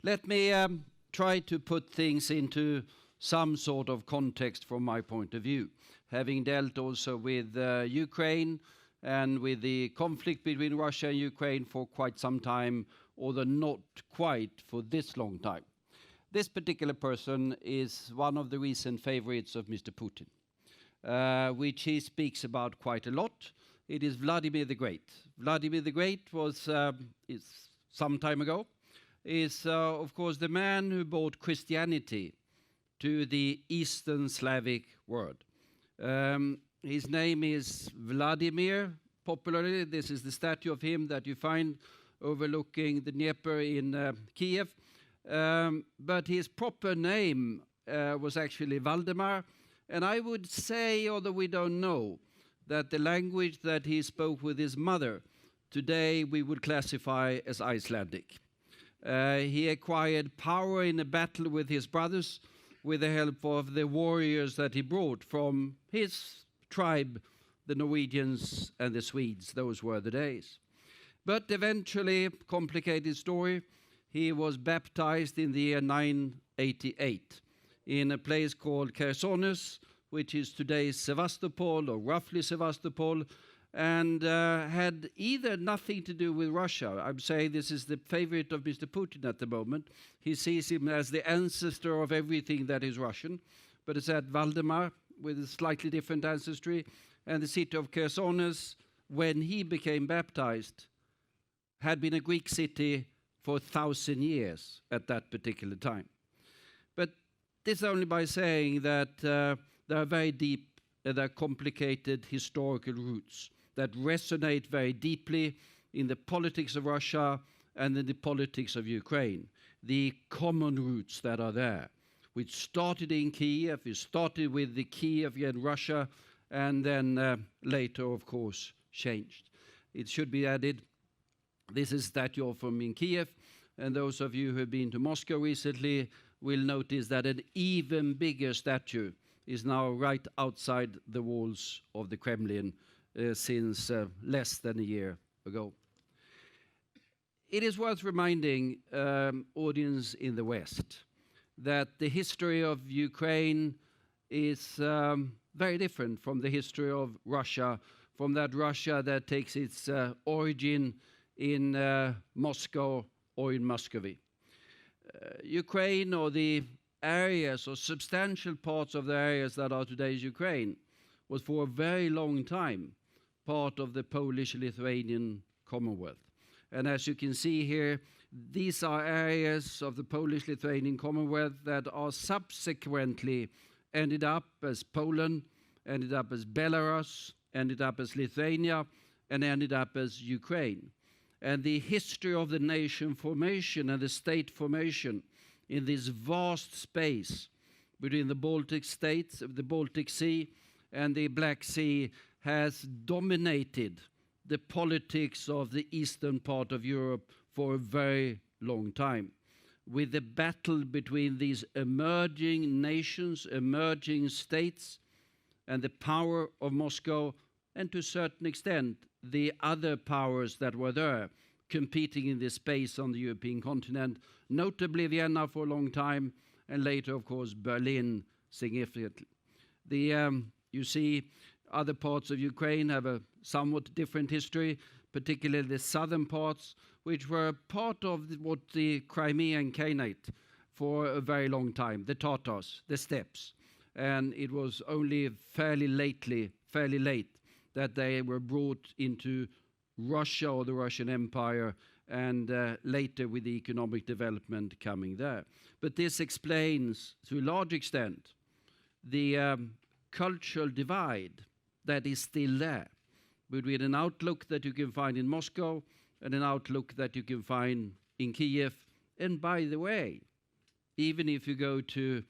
Let me try to put things into some sort of context from my point of view, having dealt also with Ukraine and with the conflict between Russia and Ukraine for quite some time, although not quite for this long time. This particular person is one of the recent favorites of Mr. Putin, which he speaks about quite a lot. It is Vladimir the Great. Vladimir the Great was, some time ago, is of course the man who brought Christianity to the Eastern Slavic world. His name is Vladimir, popularly. This is the statue of him that you find overlooking the Dnieper in Kiev. But his proper name was actually Valdemar. And I would say, although we don't know, that the language that he spoke with his mother, today we would classify as Icelandic. He acquired power in a battle with his brothers with the help of the warriors that he brought from his tribe, the Norwegians and the Swedes. Those were the days. But eventually, complicated story, he was baptized in the year 988 in a place called Chersonis, which is today's Sevastopol, or roughly Sevastopol, and had either nothing to do with Russia. I'm saying this is the favorite of Mr. Putin at the moment. He sees him as the ancestor of everything that is Russian, but it's at Valdemar with a slightly different ancestry, and the city of Chersonis, when he became baptized, had been a Greek city for 1,000 years at that particular time. But this only by saying that there are very deep, there are complicated historical roots that resonate very deeply in the politics of Russia and in the politics of Ukraine. The common roots that are there, which started in Kiev, it started with the Kiev in Russia, and then later, of course, changed. It should be added, this is a statue from in Kiev, and those of you who have been to Moscow recently will notice that an even bigger statue is now right outside the walls of the Kremlin since less than a year ago. It is worth reminding audience in the West that the history of Ukraine is very different from the history of Russia, from that Russia that takes its origin in Moscow or in Muscovy. Ukraine, or the areas or substantial parts of the areas that are today's Ukraine, was for a very long time part of the Polish-Lithuanian Commonwealth. And as you can see here, these are areas of the Polish-Lithuanian Commonwealth that are subsequently ended up as Poland, ended up as Belarus, ended up as Lithuania, and ended up as Ukraine. And the history of the nation formation and the state formation in this vast space between the Baltic states, the Baltic Sea, and the Black Sea has dominated the politics of the eastern part of Europe for a very long time, with the battle between these emerging nations, emerging states, and the power of Moscow, and to a certain extent, the other powers that were there competing in this space on the European continent, notably Vienna for a long time, and later, of course, Berlin significantly. You see, other parts of Ukraine have a somewhat different history, particularly the southern parts, which were part of what the Crimean Khanate for a very long time, the Tatars, the steppes. And it was only fairly late that they were brought into Russia or the Russian Empire, and later with the economic development coming there. But this explains, to a large extent, the cultural divide that is still there between an outlook that you can find in Moscow and an outlook that you can find in Kiev. And by the way, even if you go to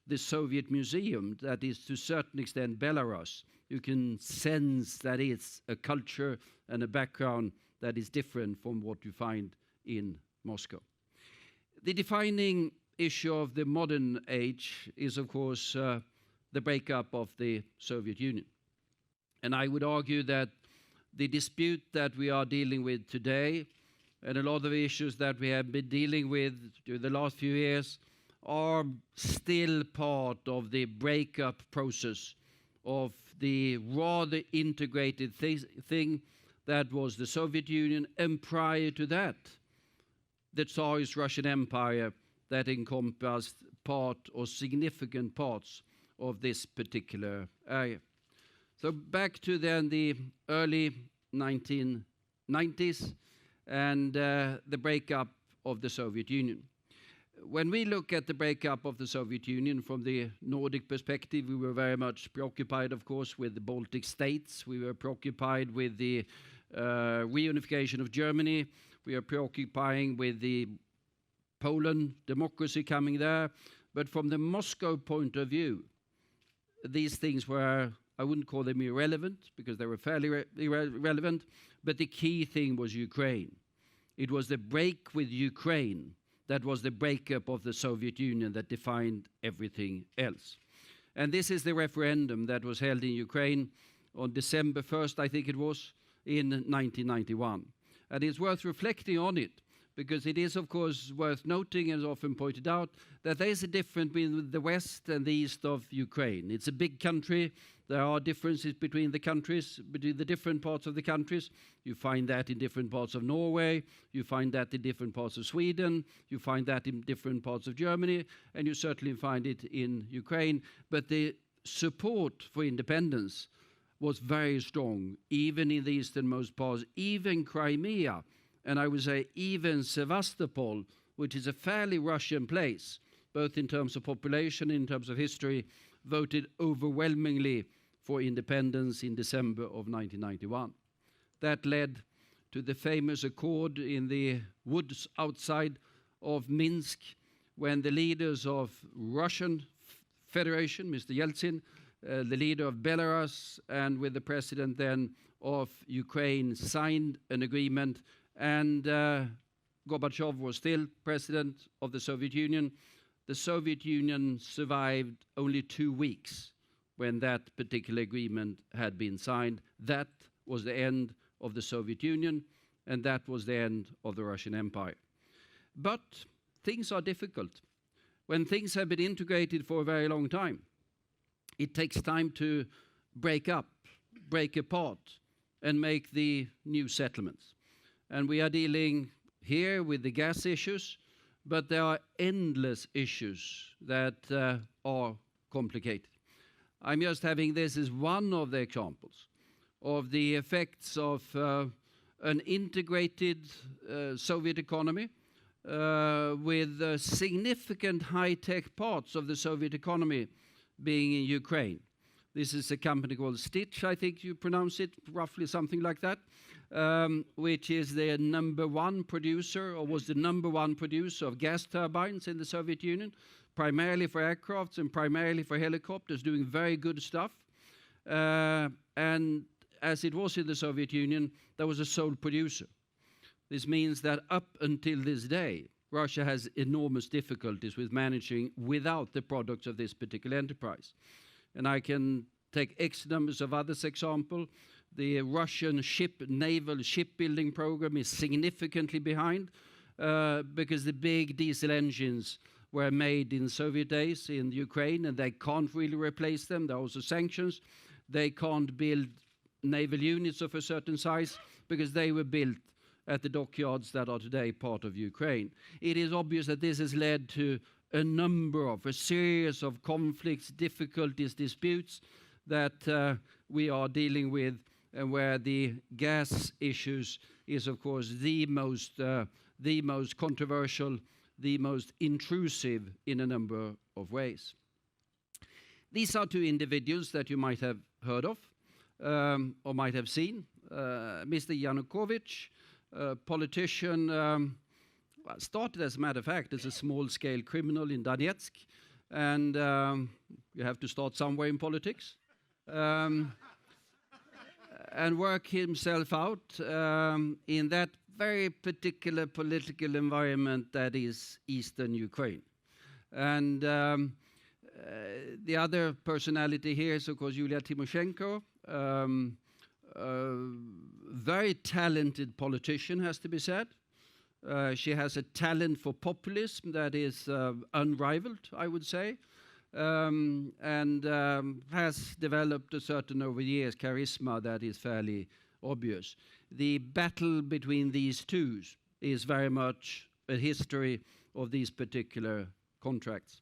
the Soviet Museum, that is to a certain extent Belarus, you can sense that it's a culture and a background that is different from what you find in Moscow. The defining issue of the modern age is, of course, the breakup of the Soviet Union. And I would argue that the dispute that we are dealing with today and a lot of issues that we have been dealing with during the last few years are still part of the breakup process of the rather integrated thing that was the Soviet Union, and prior to that, the Tsarist Russian Empire that encompassed part or significant parts of this particular area. So back to then the early 1990s and the breakup of the Soviet Union. When we look at the breakup of the Soviet Union from the Nordic perspective, we were very much preoccupied, of course, with the Baltic states. We were preoccupied with the reunification of Germany. We are preoccupying with the Poland democracy coming there. But from the Moscow point of view, these things were, I wouldn't call them irrelevant, because they were fairly irrelevant, but the key thing was Ukraine. It was the break with Ukraine that was the breakup of the Soviet Union that defined everything else. And this is the referendum that was held in Ukraine on December 1st, I think it was, in 1991. And it's worth reflecting on it, because it is, of course, worth noting, as often pointed out, that there is a difference between the west and the east of Ukraine. It's a big country. There are differences between the countries, between the different parts of the countries. You find that in different parts of Norway. You find that in different parts of Sweden. You find that in different parts of Germany. And you certainly find it in Ukraine. But the support for independence was very strong, even in the easternmost parts, even Crimea, and I would say even Sevastopol, which is a fairly Russian place, both in terms of population, in terms of history, voted overwhelmingly for independence in December of 1991. That led to the famous accord in the woods outside of Minsk, when the leaders of Russian Federation, Mr. Yeltsin, the leader of Belarus, and with the president then of Ukraine, signed an agreement, and Gorbachev was still president of the Soviet Union. The Soviet Union survived only 2 weeks when that particular agreement had been signed. That was the end of the Soviet Union, and that was the end of the Russian Empire. But things are difficult. When things have been integrated for a very long time, it takes time to break up, break apart, and make the new settlements. And we are dealing here with the gas issues, but there are endless issues that are complicated. I'm just having this as one of the examples of the effects of an integrated Soviet economy with significant high-tech parts of the Soviet economy being in Ukraine. This is a company called Stitch, I think you pronounce it, roughly something like that, which is the #1 producer, or was the #1 producer of gas turbines in the Soviet Union, primarily for aircrafts and primarily for helicopters, doing very good stuff. And as it was in the Soviet Union, there was a sole producer. This means that up until this day, Russia has enormous difficulties with managing without the products of this particular enterprise. And I can take X numbers of others example. The Russian naval shipbuilding program is significantly behind because the big diesel engines were made in Soviet days in Ukraine, and they can't really replace them. There are also sanctions. They can't build naval units of a certain size because they were built at the dockyards that are today part of Ukraine. It is obvious that this has led to a series of conflicts, difficulties, disputes that we are dealing with, and where the gas issues is, of course, the most controversial, the most intrusive in a number of ways. These are two individuals that you might have heard of or might have seen. Mr. Yanukovych, a politician, started, as a matter of fact, as a small-scale criminal in Donetsk, and you have to start somewhere in politics, and work himself out in that very particular political environment that is Eastern Ukraine. And the other personality here is, of course, Yulia Tymoshenko, very talented politician, has to be said. She has a talent for populism that is unrivaled, I would say, and has developed a certain, over years, charisma that is fairly obvious. The battle between these two is very much a history of these particular contracts.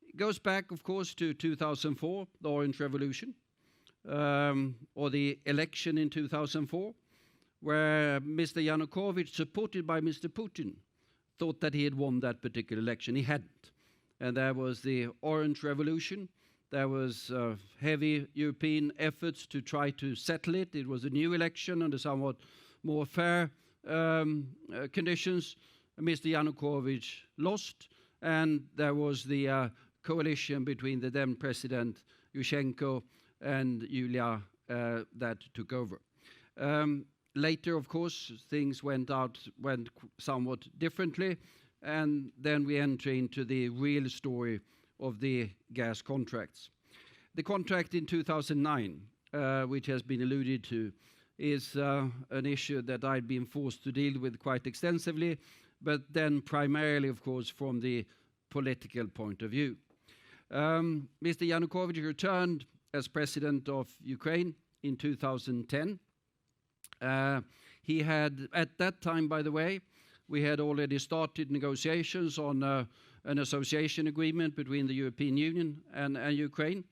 It goes back, of course, to 2004, the Orange Revolution, or the election in 2004, where Mr. Yanukovych, supported by Mr. Putin, thought that he had won that particular election. He hadn't. And there was the Orange Revolution. There was heavy European efforts to try to settle it. It was a new election under somewhat more fair conditions. Mr. Yanukovych lost, and there was the coalition between the then President Tymoshenko and Yulia that took over. Later, of course, things went somewhat differently, and then we enter into the real story of the gas contracts. The contract in 2009, which has been alluded to, is an issue that I've been forced to deal with quite extensively, but then primarily, of course, from the political point of view. Mr. Yanukovych returned as president of Ukraine in 2010. He had, at that time, by the way, we had already started negotiations on an association agreement between the European Union and Ukraine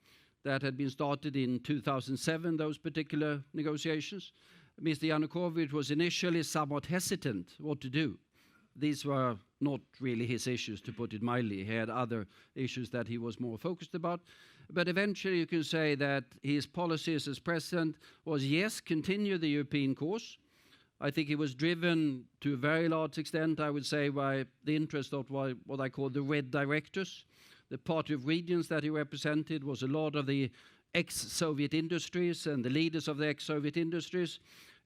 that had been started in 2007, those particular negotiations. Mr. Yanukovych was initially somewhat hesitant what to do. These were not really his issues, to put it mildly. He had other issues that he was more focused about. But eventually you can say that his policies as president was, yes, continue the European course. I think he was driven to a very large extent, I would say, by the interest of what I call the Red Directress. The party of regions that he represented was a lot of the ex-Soviet industries and the leaders of the ex-Soviet industries,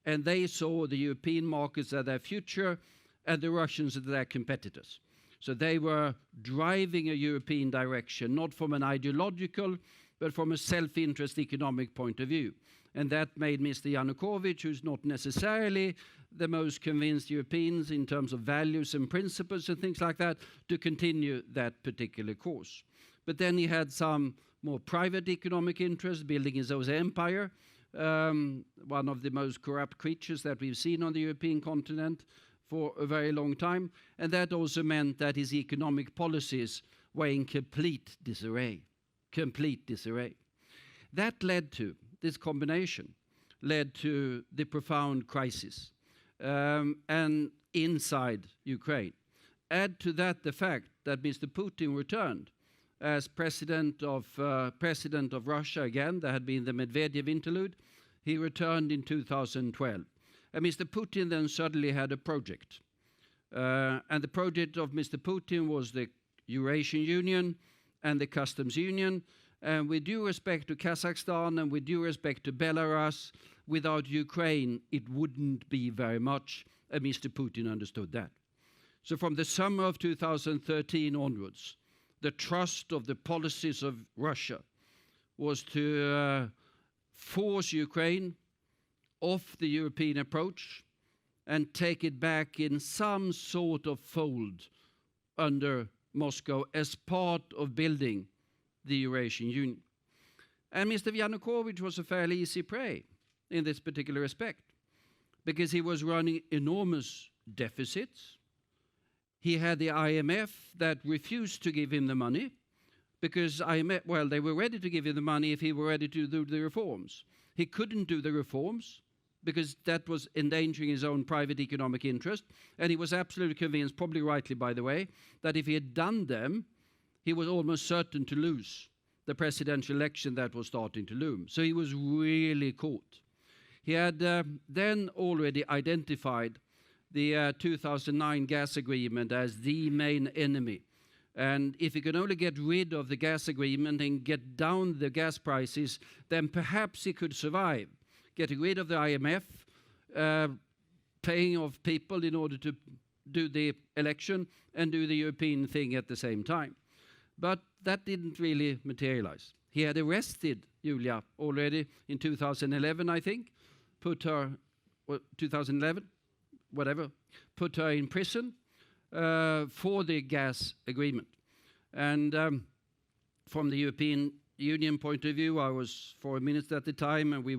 and they saw the European markets as their future and the Russians as their competitors. So they were driving a European direction, not from an ideological, but from a self-interest economic point of view. And that made Mr. Yanukovych, who's not necessarily the most convinced Europeans in terms of values and principles and things like that, to continue that particular course. But then he had some more private economic interests, building his own empire, one of the most corrupt creatures that we've seen on the European continent for a very long time. And that also meant that his economic policies were in complete disarray. Complete disarray. That led to, this combination led to the profound crisis and inside Ukraine. Add to that the fact that Mr. Putin returned as president of Russia again. There had been the Medvedev interlude. He returned in 2012. And Mr. Putin then suddenly had a project. And the project of Mr. Putin was the Eurasian Union and the Customs Union. And with due respect to Kazakhstan and with due respect to Belarus, without Ukraine, it wouldn't be very much. And Mr. Putin understood that. So from the summer of 2013 onwards, the trust of the policies of Russia was to force Ukraine off the European approach and take it back in some sort of fold under Moscow as part of building the Eurasian Union. And Mr. Yanukovych was a fairly easy prey in this particular respect, because he was running enormous deficits. He had the IMF that refused to give him the money, because IMF, well, they were ready to give him the money if he were ready to do the reforms. He couldn't do the reforms because that was endangering his own private economic interest, and he was absolutely convinced, probably rightly by the way, that if he had done them, he was almost certain to lose the presidential election that was starting to loom. So he was really caught. He had then already identified the 2009 gas agreement as the main enemy. And if he could only get rid of the gas agreement and get down the gas prices, then perhaps he could survive. Getting rid of the IMF, paying off people in order to do the election and do the European thing at the same time. But that didn't really materialize. He had arrested Yulia already in 2011, I think, put her, 2011, whatever, put her in prison for the gas agreement. And from the European Union point of view, I was foreign minister at the time, and we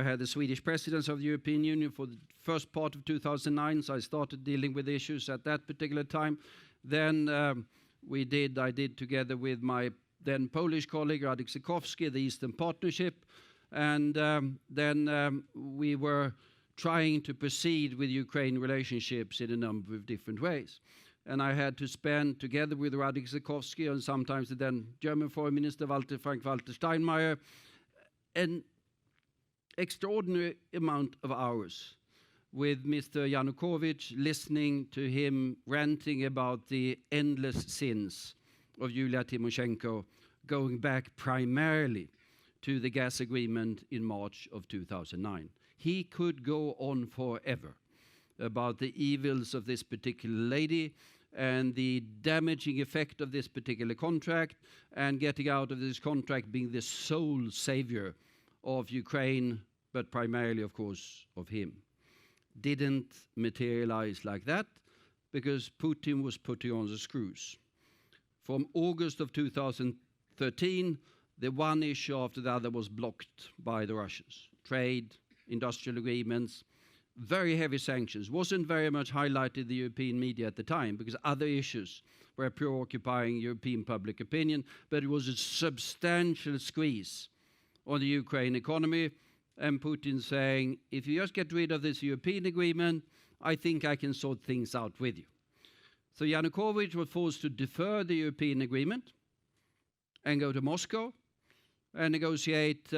had the Swedish presidency of the European Union for the first part of 2009, so I started dealing with issues at that particular time. Then I did together with my then Polish colleague Radek Sikorski, the Eastern Partnership, and then we were trying to proceed with Ukraine relationships in a number of different ways. And I had to spend, together with Radek Sikorski and sometimes the then German Foreign Minister Frank-Walter Steinmeier, an extraordinary amount of hours with Mr. Yanukovych, listening to him ranting about the endless sins of Yulia Tymoshenko, going back primarily to the gas agreement in March of 2009. He could go on forever about the evils of this particular lady and the damaging effect of this particular contract, and getting out of this contract being the sole savior of Ukraine, but primarily, of course, of him. Didn't materialize like that because Putin was putting on the screws. From August of 2013, the one issue after the other was blocked by the Russians. Trade, industrial agreements, very heavy sanctions. Wasn't very much highlighted in the European media at the time because other issues were preoccupying European public opinion, but it was a substantial squeeze on the Ukraine economy, and Putin saying, if you just get rid of this European agreement, I think I can sort things out with you. So Yanukovych was forced to defer the European agreement and go to Moscow and negotiate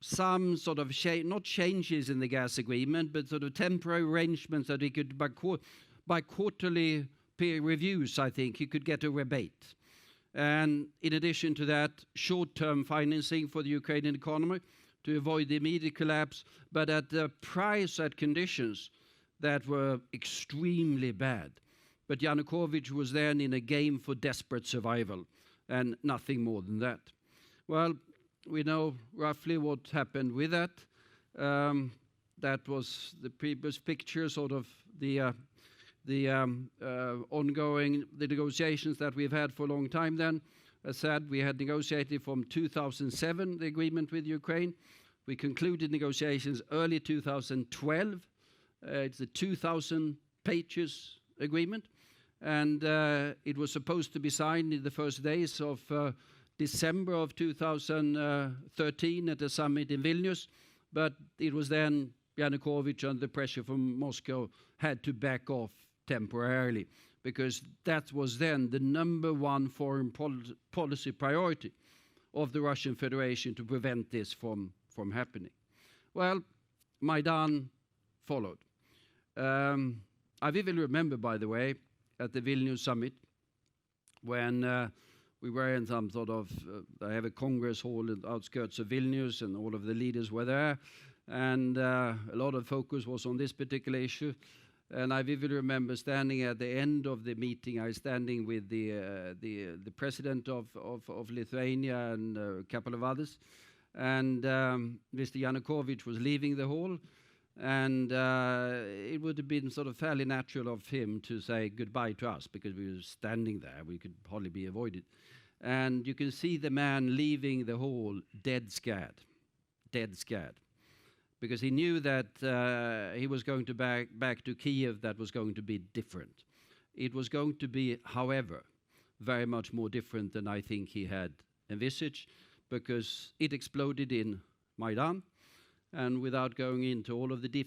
some sort of, not changes in the gas agreement, but sort of temporary arrangements that he could, by quarterly peer reviews, I think, he could get a rebate. And in addition to that, short-term financing for the Ukrainian economy to avoid the immediate collapse, but at the price, at conditions that were extremely bad. But Yanukovych was then in a game for desperate survival, and nothing more than that. Well, we know roughly what happened with that. That was the previous picture, sort of the ongoing negotiations that we've had for a long time then. As said, we had negotiated from 2007, the agreement with Ukraine. We concluded negotiations early 2012. It's a 2,000 pages agreement. And it was supposed to be signed in the first days of December of 2013 at a summit in Vilnius. But it was then Yanukovych, under pressure from Moscow, had to back off temporarily, because that was then the #1 foreign policy priority of the Russian Federation, to prevent this from happening. Well, Maidan followed. I vividly remember, by the way, at the Vilnius summit, when we were in some sort of, I have a congress hall in the outskirts of Vilnius, and all of the leaders were there, and a lot of focus was on this particular issue. And I vividly remember standing at the end of the meeting, I was standing with the president of Lithuania and a couple of others, and Mr. Yanukovych was leaving the hall, and it would have been sort of fairly natural of him to say goodbye to us, because we were standing there, we could hardly be avoided. And you can see the man leaving the hall dead scared, because he knew that he was going to back to Kiev. That was going to be different. It was going to be, however, very much more different than I think he had envisaged, because it exploded in Maidan. And without going into all of the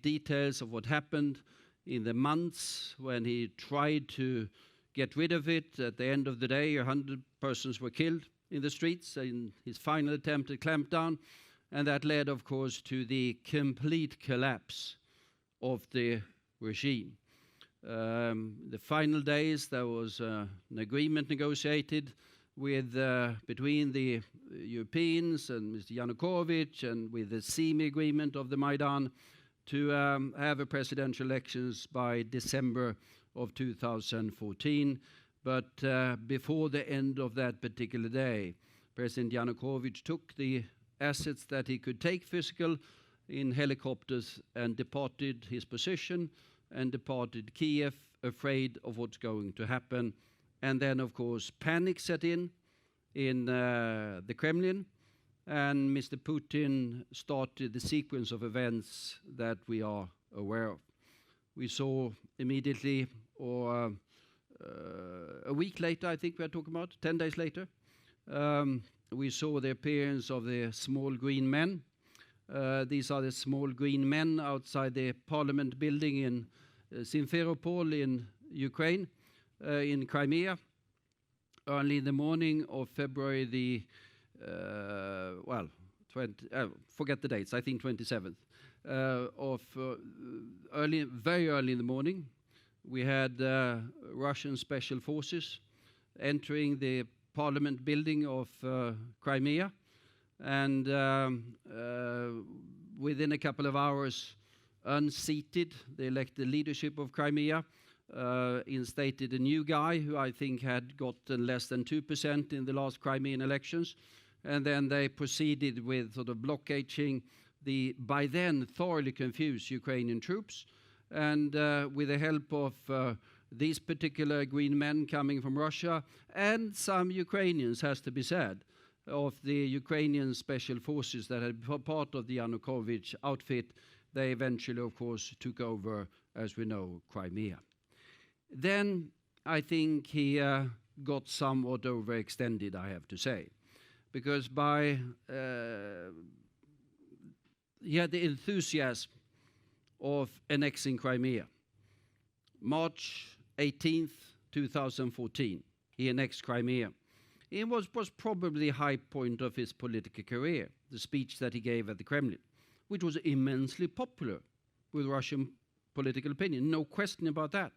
details of what happened in the months when he tried to get rid of it, at the end of the day, 100 persons were killed in the streets in his final attempt to clamp down. And that led, of course, to the complete collapse of the regime. The final days, there was an agreement negotiated with between the Europeans and Mr. Yanukovych, and with the semi-agreement of the Maidan, to have a presidential elections by December of 2014. But before the end of that particular day, President Yanukovych took the assets that he could take, physical, in helicopters and departed his position and departed Kiev, afraid of what's going to happen. And then, of course, panic set in the Kremlin, and Mr. Putin started the sequence of events that we are aware of. We saw immediately, or a week later, I think we are talking about, 10 days later, we saw the appearance of the small green men. These are the small green men outside the parliament building in Simferopol in Ukraine, in Crimea, early in the morning of February the, forget the dates, I think 27th, very early in the morning. We had Russian special forces entering the parliament building of Crimea, and within a couple of hours unseated the elected leadership of Crimea, instated a new guy who I think had gotten less than 2% in the last Crimean elections, and then they proceeded with sort of blockading the by then thoroughly confused Ukrainian troops, and with the help of these particular green men coming from Russia and some Ukrainians, has to be said, of the Ukrainian special forces that had been part of the Yanukovych outfit, they eventually, of course, took over, as we know, Crimea. Then I think he got somewhat overextended, I have to say, because he had the enthusiasm of annexing Crimea. March 18th, 2014, he annexed Crimea. It was probably the high point of his political career, the speech that he gave at the Kremlin, which was immensely popular with Russian political opinion, no question about that.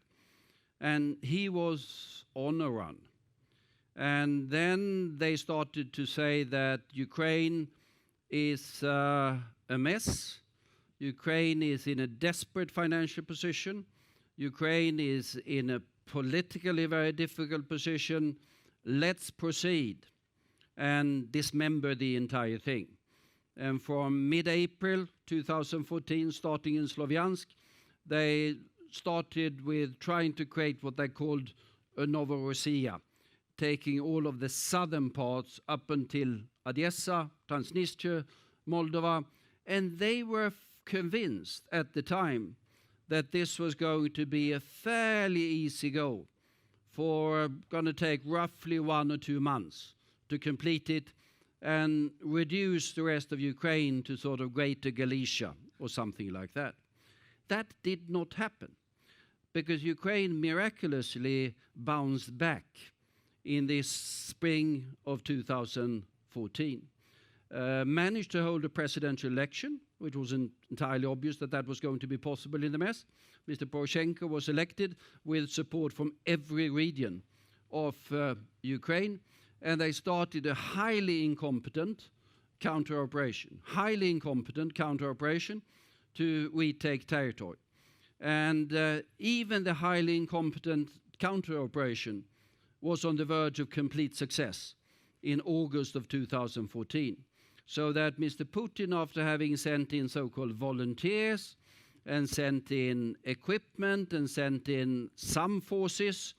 And he was on a run. And then they started to say that Ukraine is a mess. Ukraine is in a desperate financial position. Ukraine is in a politically very difficult position. Let's proceed and dismember the entire thing. And from mid-April 2014, starting in Slovyansk, they started with trying to create what they called a Novorossiya, taking all of the southern parts up until Odessa, Transnistria, Moldova, and they were convinced at the time that this was going to be a fairly easy goal, for going to take roughly 1 or 2 months to complete it and reduce the rest of Ukraine to sort of Greater Galicia or something like that. That did not happen, because Ukraine miraculously bounced back in this spring of 2014. Managed to hold a presidential election, which wasn't entirely obvious that that was going to be possible in the mess. Mr. Poroshenko was elected with support from every region of Ukraine, and they started a highly incompetent counter-operation to retake territory. And even the highly incompetent counter-operation was on the verge of complete success in August of 2014. So that Mr. Putin, after having sent in so-called volunteers and sent in equipment and sent in some forces,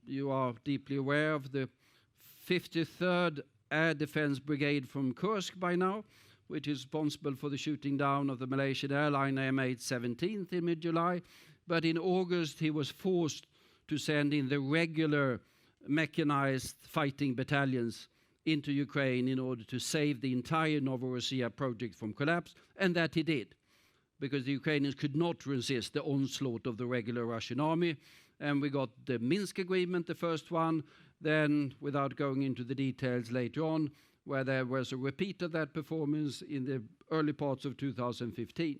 you are deeply aware of the 53rd Air Defense Brigade from Kursk by now, which is responsible for the shooting down of the Malaysian airliner MH17 in mid-July. But in August, he was forced to send in the regular mechanized fighting battalions into Ukraine in order to save the entire Novorossiya project from collapse, and that he did, because the Ukrainians could not resist the onslaught of the regular Russian army. And we got the Minsk agreement, the first one, then, without going into the details later on, where there was a repeat of that performance in the early parts of 2015.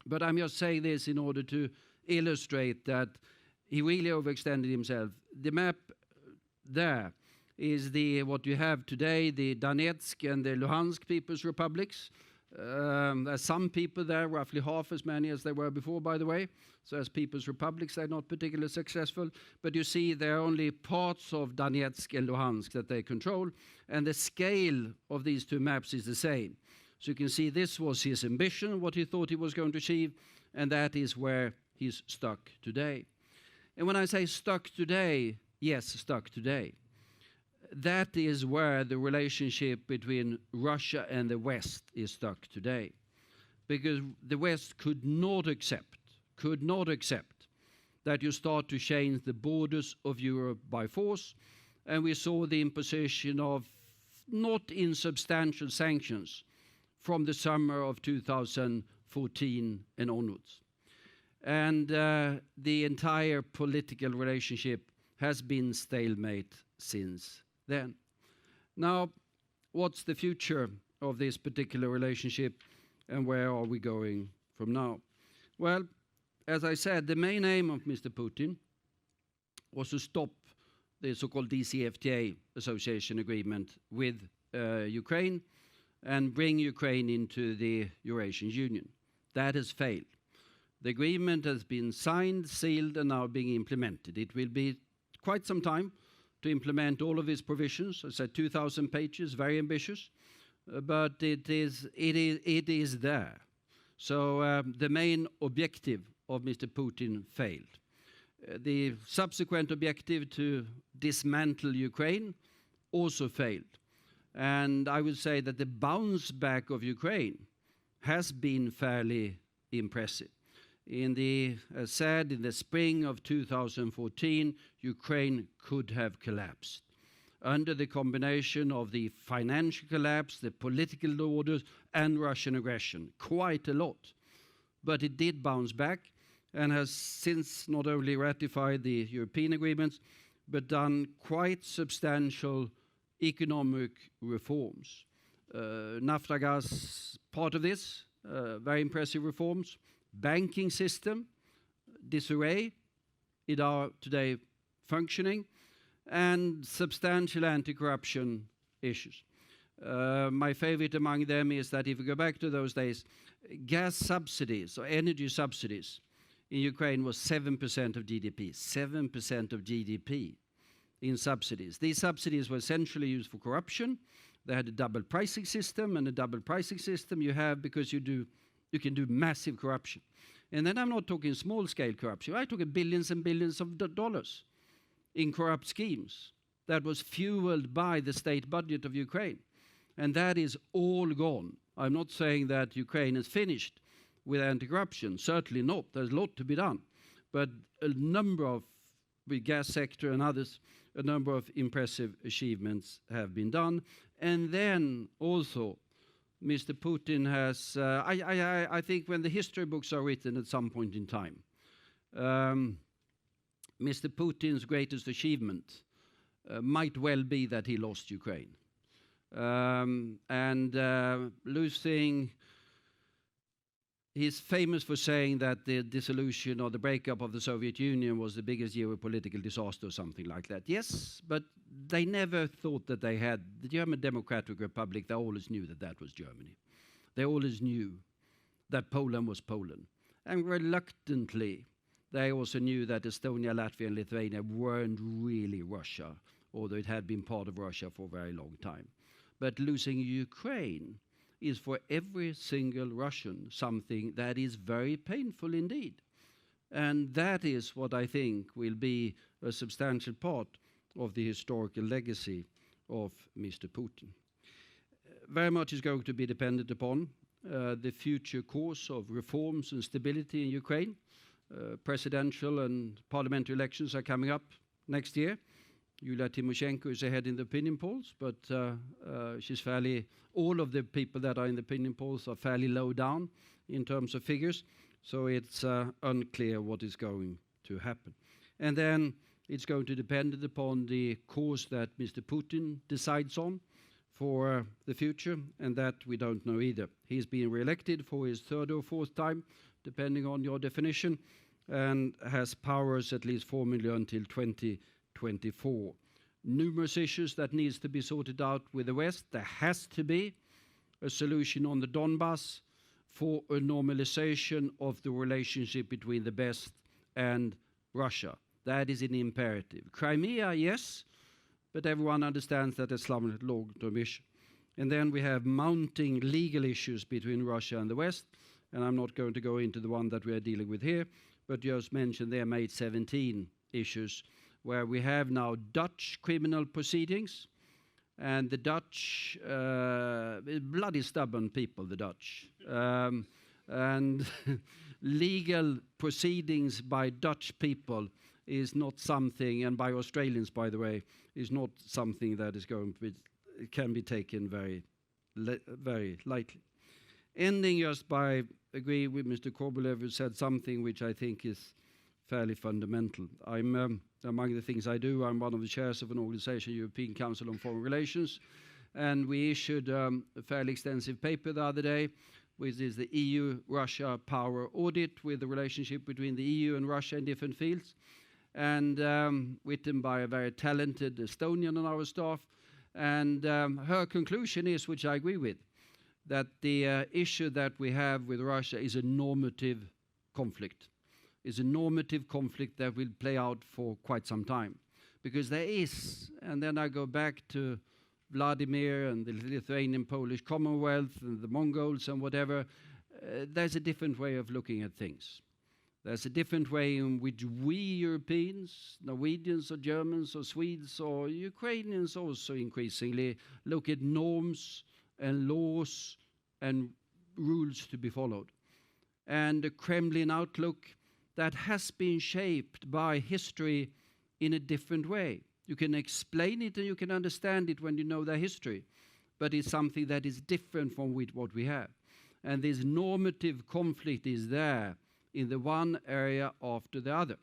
But I'm just saying this in order to illustrate that he really overextended himself. The map there is what you have today, the Donetsk and the Luhansk People's Republics. There's some people there, roughly half as many as there were before, by the way. So as People's Republics, they're not particularly successful. But you see, there are only parts of Donetsk and Luhansk that they control. And the scale of these two maps is the same. So you can see this was his ambition, what he thought he was going to achieve, and that is where he's stuck today. And when I say stuck today, yes, stuck today, that is where the relationship between Russia and the West is stuck today. Because the West could not accept that you start to change the borders of Europe by force, and we saw the imposition of not insubstantial sanctions from the summer of 2014 and onwards. And the entire political relationship has been stalemate since then. Now, what's the future of this particular relationship, and where are we going from now? Well, as I said, the main aim of Mr. Putin was to stop the so-called DCFTA association agreement with Ukraine and bring Ukraine into the Eurasian Union. That has failed. The agreement has been signed, sealed, and now being implemented. It will be quite some time to implement all of its provisions. I said 2,000 pages, very ambitious, but it is there. So the main objective of Mr. Putin failed. The subsequent objective to dismantle Ukraine also failed. And I would say that the bounce back of Ukraine has been fairly impressive. In the spring of 2014, Ukraine could have collapsed. Under the combination of the financial collapse, the political orders, and Russian aggression, quite a lot. But it did bounce back and has since not only ratified the European agreements, but done quite substantial economic reforms. Naftogaz, part of this, very impressive reforms. Banking system, disarray, it are today functioning, and substantial anti-corruption issues. My favorite among them is that if you go back to those days, gas subsidies or energy subsidies in Ukraine was 7% of GDP, 7% of GDP in subsidies. These subsidies were essentially used for corruption. They had a double pricing system, and a double pricing system you have because you can do massive corruption. And then I'm not talking small-scale corruption. I'm talking billions and billions of dollars in corrupt schemes that was fueled by the state budget of Ukraine. And that is all gone. I'm not saying that Ukraine is finished with anti-corruption. Certainly not. There's a lot to be done. But a number of, with gas sector and others, a number of impressive achievements have been done. And then also, Mr. Putin has, I think when the history books are written at some point in time, Mr. Putin's greatest achievement might well be that he lost Ukraine. Losing, he's famous for saying that the dissolution or the breakup of the Soviet Union was the biggest geopolitical disaster or something like that. Yes, but they never thought that they had the German Democratic Republic. They always knew that that was Germany. They always knew that Poland was Poland. And reluctantly, they also knew that Estonia, Latvia, and Lithuania weren't really Russia, although it had been part of Russia for a very long time. But losing Ukraine is for every single Russian something that is very painful indeed. And that is what I think will be a substantial part of the historical legacy of Mr. Putin. Very much is going to be dependent upon the future course of reforms and stability in Ukraine. Presidential and parliamentary elections are coming up next year. Yulia Tymoshenko is ahead in the opinion polls, but she's all of the people that are in the opinion polls are fairly low down in terms of figures, so it's unclear what is going to happen. And then it's going to depend upon the course that Mr. Putin decides on for the future, and that we don't know either. He's being re-elected for his third or fourth time, depending on your definition, and has powers at least formally until 2024. Numerous issues that needs to be sorted out with the West. There has to be a solution on the Donbass for a normalization of the relationship between the West and Russia. That is an imperative. Crimea, yes, but everyone understands that it's long-term issue. And then we have mounting legal issues between Russia and the West. And I'm not going to go into the one that we are dealing with here, but just mention there May 17 issues, where we have now Dutch criminal proceedings. And the Dutch, bloody stubborn people, the Dutch. And legal proceedings by Dutch people is not something, and by Australians, by the way, is not something that is going to be, can be taken very lightly. Ending just by agree with Mr. Kobolyev, who said something which I think is fairly fundamental. I'm among the things I do, I'm one of the chairs of an organization, European Council on Foreign Relations, and we issued a fairly extensive paper the other day, which is the EU-Russia power audit with the relationship between the EU and Russia in different fields, and written by a very talented Estonian on our staff. And her conclusion is, which I agree with, that the issue that we have with Russia is a normative conflict. Is a normative conflict that will play out for quite some time. Because there is, and then I go back to Vladimir and the Lithuanian-Polish Commonwealth and the Mongols and whatever, there's a different way of looking at things. There's a different way in which we Europeans, Norwegians or Germans or Swedes or Ukrainians also increasingly look at norms and laws and rules to be followed. And the Kremlin outlook that has been shaped by history in a different way. You can explain it and you can understand it when you know the history, but it's something that is different from what we have. And this normative conflict is there in the one area after the other.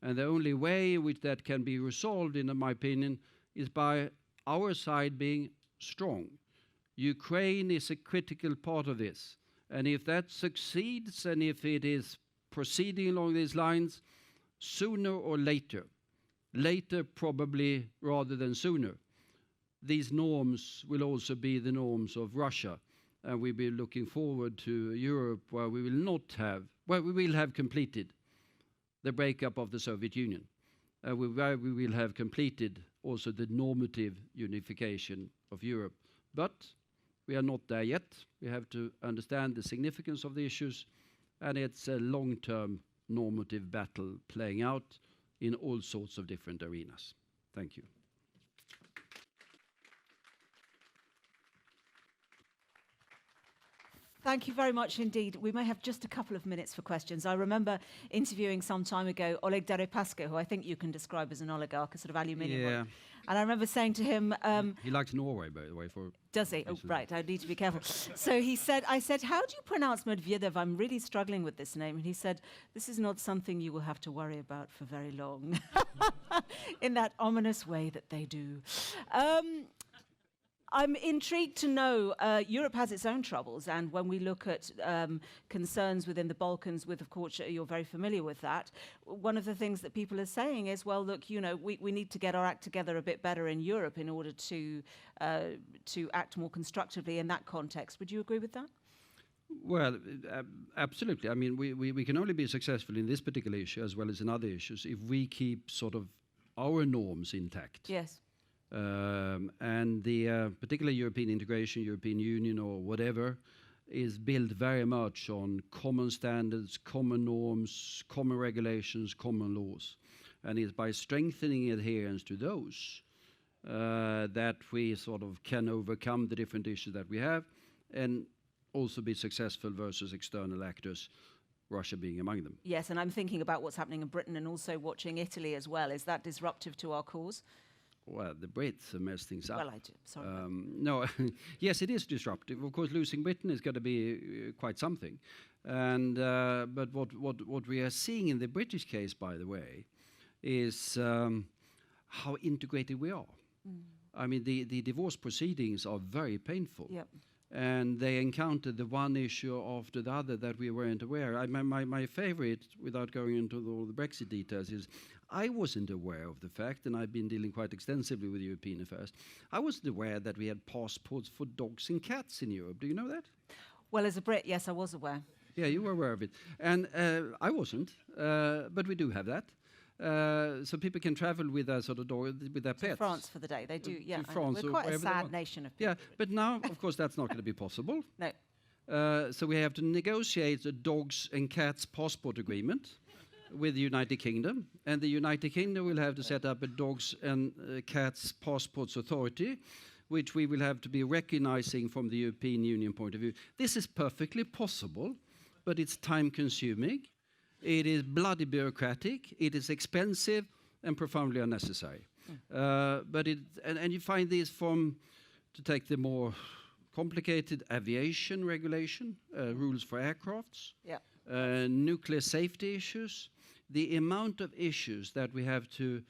And the only way in which that can be resolved, in my opinion, is by our side being strong. Ukraine is a critical part of this. And if that succeeds and if it is proceeding along these lines, sooner or later probably rather than sooner, these norms will also be the norms of Russia. And we'll be looking forward to Europe where we will have completed the breakup of the Soviet Union. Where we will have completed also the normative unification of Europe. But we are not there yet. We have to understand the significance of the issues, and it's a long-term normative battle playing out in all sorts of different arenas. Thank you. Thank you very much indeed. We may have just a couple of minutes for questions. I remember interviewing some time ago Oleg Deripaska, who I think you can describe as an oligarch, a sort of aluminium one. And I remember saying to him... he likes Norway, by the way. Does he? Oh, right, I need to be careful. So he said, I said, how do you pronounce Medvedev? I'm really struggling with this name. And he said, this is not something you will have to worry about for very long. In that ominous way that they do. I'm intrigued to know, Europe has its own troubles, and when we look at concerns within the Balkans, with, of course, you're very familiar with that, one of the things that people are saying is, well, look, you know, we need to get our act together a bit better in Europe in order to act more constructively in that context. Would you agree with that? Well, absolutely. I mean, we can only be successful in this particular issue as well as in other issues if we keep sort of our norms intact. Yes. And the particular European integration, European Union or whatever, is built very much on common standards, common norms, common regulations, common laws. And it's by strengthening adherence to those that we sort of can overcome the different issues that we have and also be successful versus external actors, Russia being among them. Yes, and I'm thinking about what's happening in Britain and also watching Italy as well. Is that disruptive to our cause? Well, the Brits mess things up. Well, I do. Sorry. No, yes, it is disruptive. Of course, losing Britain is going to be quite something. And but what we are seeing in the British case, by the way, is how integrated we are. I mean, the divorce proceedings are very painful. Yep. And they encountered the one issue after the other that we weren't aware. My favorite, without going into all the Brexit details, is I wasn't aware of the fact, and I've been dealing quite extensively with European affairs, I wasn't aware that we had passports for dogs and cats in Europe. Do you know that? Well, as a Brit, yes, I was aware. Yeah, you were aware of it. And I wasn't, but we do have that. so people can travel with their sort of dog, with their pets. France for the day, they do, yeah. To France We're or quite a wherever they sad want. nation of people. Yeah, but now, of course, that's not going to be possible. No. So we have to negotiate a dogs and cats passport agreement with the United Kingdom, and the United Kingdom will have to set up a dogs and cats passports authority, which we will have to be recognizing from the European Union point of view. This is perfectly possible, but it's time-consuming, it is bloody bureaucratic, it is expensive and profoundly unnecessary. But you find this from, to take the more complicated aviation regulation, rules for aircrafts, nuclear safety issues, the amount of issues that we have to...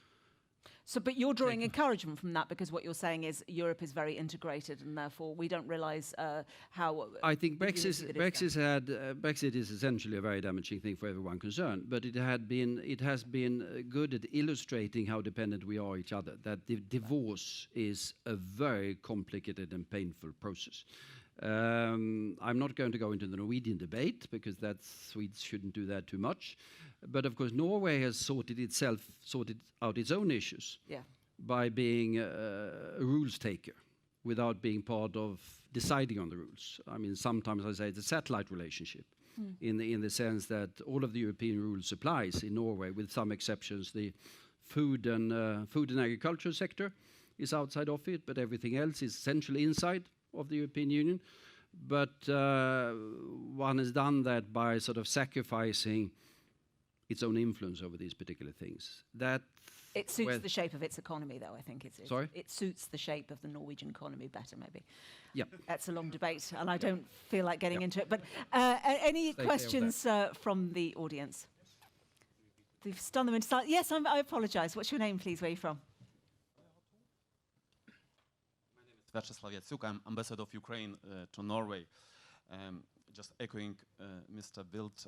So, but you're drawing encouragement from that, because what you're saying is Europe is very integrated, and therefore we don't realise how... I think Brexit is essentially a very damaging thing for everyone concerned, but it has been good at illustrating how dependent we are each other, that the divorce is a very complicated and painful process. I'm not going to go into the Norwegian debate, because Swedes shouldn't do that too much. But of course, Norway has sorted out its own issues by being a rules taker, without being part of deciding on the rules. I mean, sometimes I say it's a satellite relationship, in the sense that all of the European rules applies in Norway, with some exceptions. The food and agriculture sector is outside of it, but everything else is essentially inside of the European Union. But one has done that by sort of sacrificing its own influence over these particular things. It suits the shape of its economy, though, I think. Sorry? It suits the shape of the Norwegian economy better, maybe. Yeah. That's a long debate, and I don't feel like getting into it. But any questions from the audience? We've stunned them into silence. Yes, I apologise. What's your name, please? Where are you from? My name is Vyacheslav Yatsuk. I'm ambassador of Ukraine to Norway. Just echoing Mr. Bildt,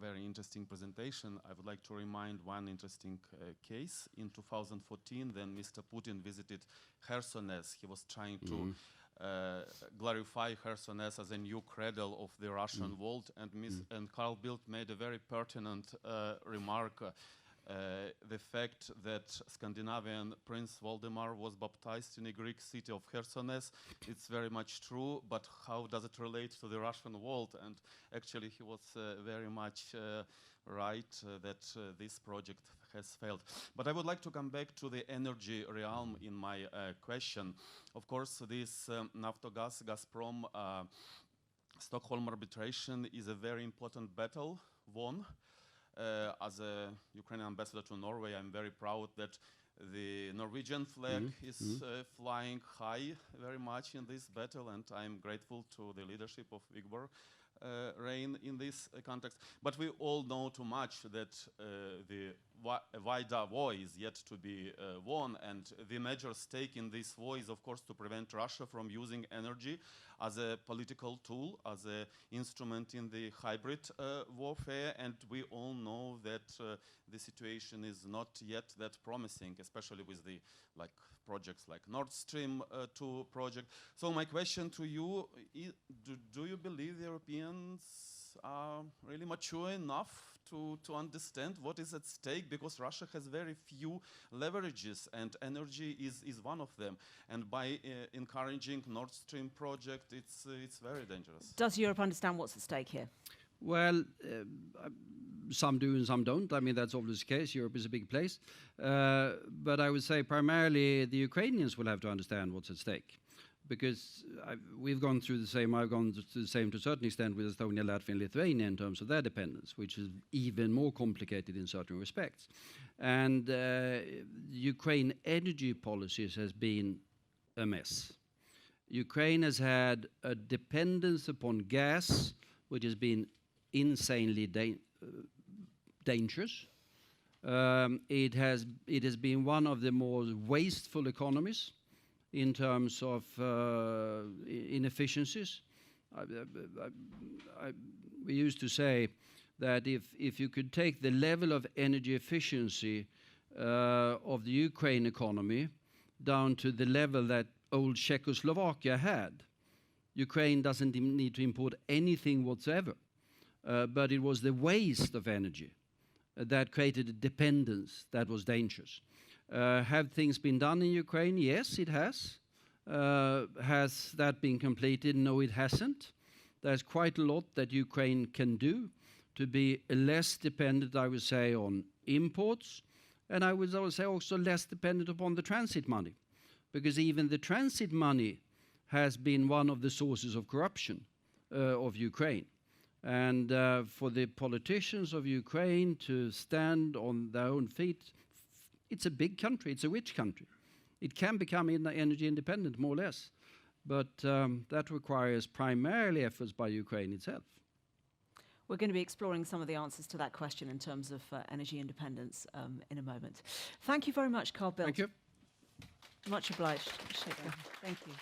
very interesting presentation. I would like to remind one interesting case. In 2014, when Mr. Putin visited Khersones, he was trying to glorify Khersones as a new cradle of the Russian world, and Carl Bildt made a very pertinent remark. The fact that Scandinavian Prince Valdemar was baptized in a Greek city of Khersones, it's very much true, but how does it relate to the Russian world? And actually he was very much right that this project has failed. But I would like to come back to the energy realm in my question. Of course, this Naftogaz, Gazprom, Stockholm arbitration is a very important battle won. As a Ukrainian ambassador to Norway, I'm very proud that the Norwegian flag is flying high very much in this battle, and I'm grateful to the leadership of Wikborg Rein in this context. But we all know too much that the wider war is yet to be won, and the major stake in this war is, of course, to prevent Russia from using energy as a political tool, as an instrument in the hybrid warfare, and we all know that the situation is not yet that promising, especially with the projects like Nord Stream 2 project. So my question to you is, do you believe the Europeans are really mature enough to understand what is at stake? Because Russia has very few leverages, and energy is one of them. And by encouraging Nord Stream project, it's very dangerous. Does Europe understand what's at stake here? Well, some do and some don't. I mean, that's obviously the case. Europe is a big place. But I would say primarily the Ukrainians will have to understand what's at stake. Because we've gone through the same, I've gone through the same to a certain extent with Estonia, Latvia and Lithuania in terms of their dependence, which is even more complicated in certain respects. And Ukraine energy policies has been a mess. Ukraine has had a dependence upon gas, which has been insanely dangerous. It has been one of the more wasteful economies in terms of inefficiencies. We used to say that if you could take the level of energy efficiency of the Ukraine economy down to the level that old Czechoslovakia had, Ukraine doesn't need to import anything whatsoever. But it was the waste of energy that created a dependence that was dangerous. Have things been done in Ukraine? Yes, it has. Has that been completed? No, it hasn't. There's quite a lot that Ukraine can do to be less dependent, I would say, on imports, and I would say also less dependent upon the transit money, because even the transit money has been one of the sources of corruption of Ukraine. And for the politicians of Ukraine to stand on their own feet, it's a big country, it's a rich country. It can become energy independent, more or less. But that requires primarily efforts by Ukraine itself. We're going to be exploring some of the answers to that question in terms of energy independence in a moment. Thank you very much, Carl Bildt. Thank you. Much obliged. Thank you.